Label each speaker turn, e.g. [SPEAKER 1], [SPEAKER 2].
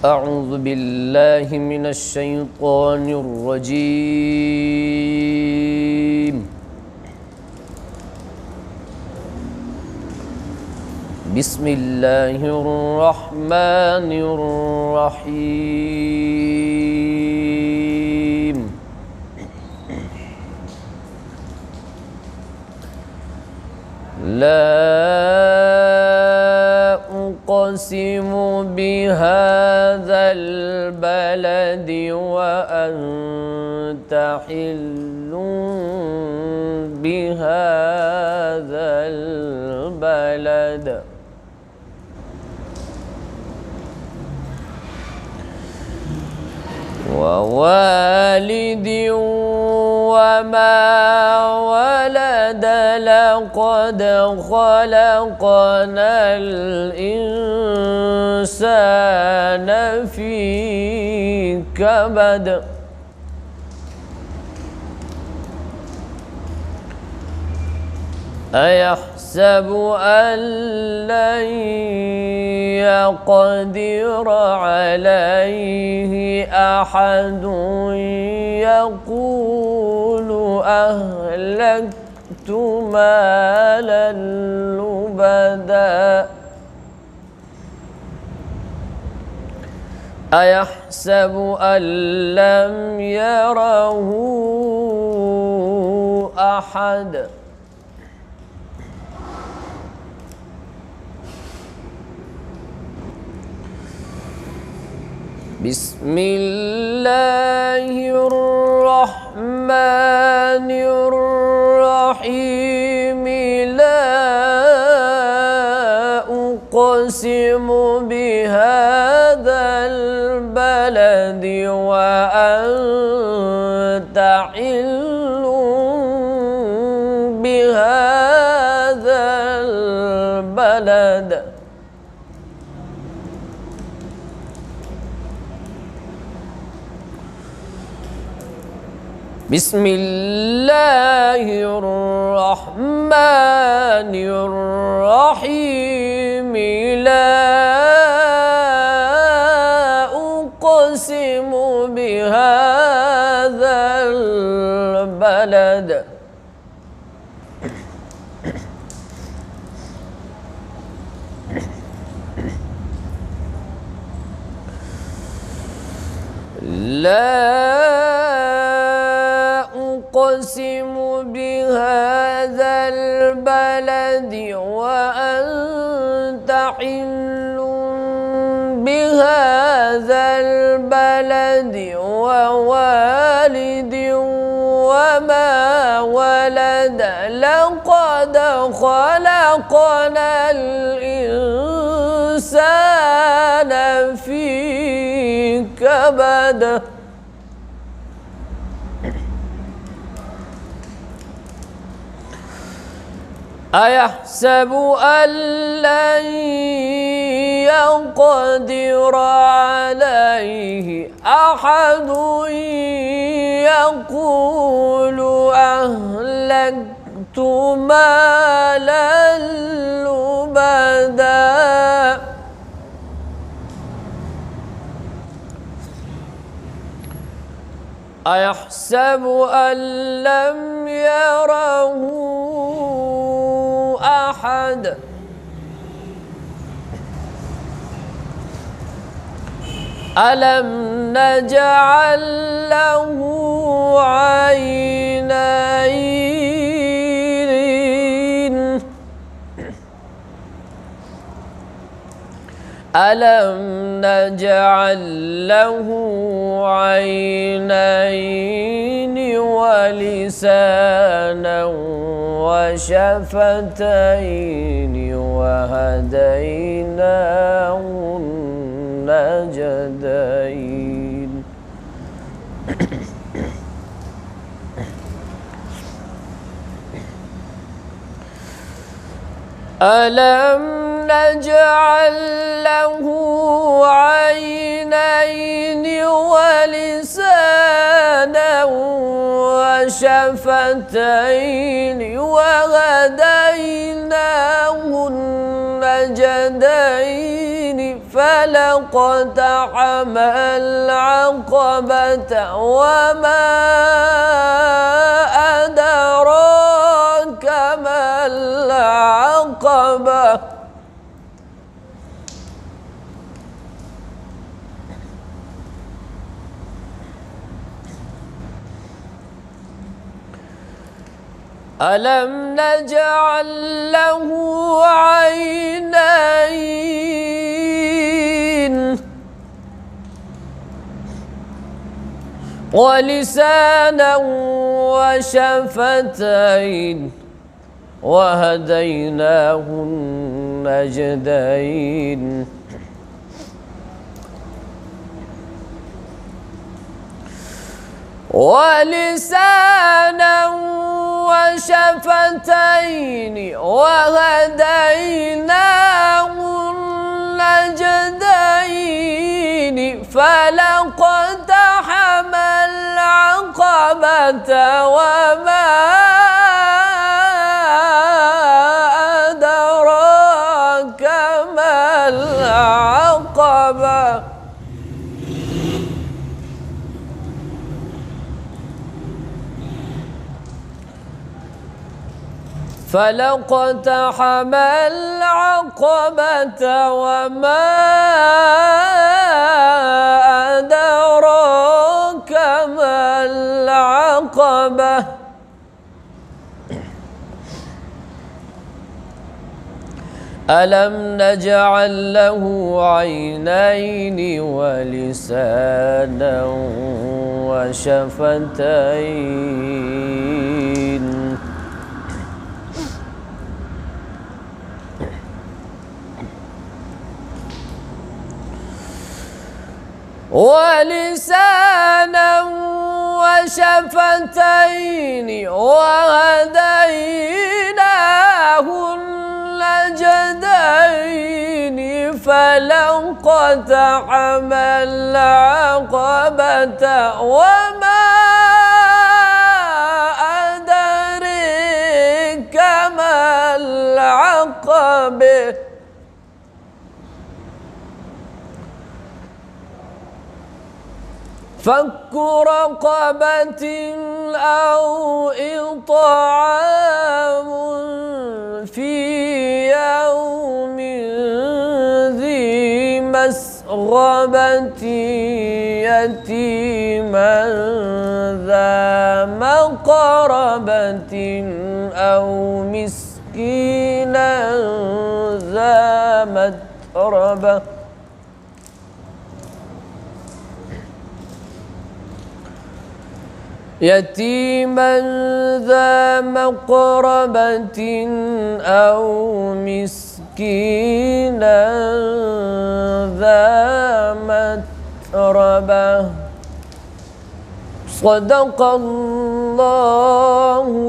[SPEAKER 1] أعوذ بالله من الشيطان الرجيم. بسم الله الرحمن الرحيم. لا أقسم بهذا البلد وأنت حل بهذا البلد ووالد وما ولد لقد خلقنا الإنسان في كبد أيحسب أن لن يقدر عليه أحد يقول أهلكت مالا لبدا أيحسب أن لم يره أحد بسم الله الرحمن الرحيم. لا أقسم بهذا البلد وأنت حل بهذا البلد بسم الله الرحمن الرحيم. لا أقسم بهذا البلد لا أقسم بهذا البلد وأنت حل بهذا البلد ووالد وما ولد لقد خلقنا الإنسان في كبد أيحسب أن لن يقدر عليه أحد يقول أهلكت مالا لبدا أيحسب أن لم يره أحد ألم نجعل له عينين ألم نجعل له عينين ولسانا وشفتين وهديناه النجدين ألم نجعل له عينين ولسانا وشفتين وهديناه النجدين النجدين فلاقتحم العقبة وما أدراك ما العقبة ألم نجعل له عينين ولسانا وشفتين وهديناه النجدين ولسانا وشفتين وهديناه النجدين فلاقتحم العقبة وما أدراك ما العقبة فلاقتحم العقبة وما أدراك ما العقبة ألم نجعل له عينين ولسانا وشفتين ولسانا وشفتين وهديناه النجدين فلاقتحم العقبة وما أدريك ما العقبة فك رقبة أو إطعام في يوم ذي مسغبة يتيما ذا مقربة أو مسكينا ذا متربة يتيما ذا مقربة أو مسكينا ذا متربة صدق الله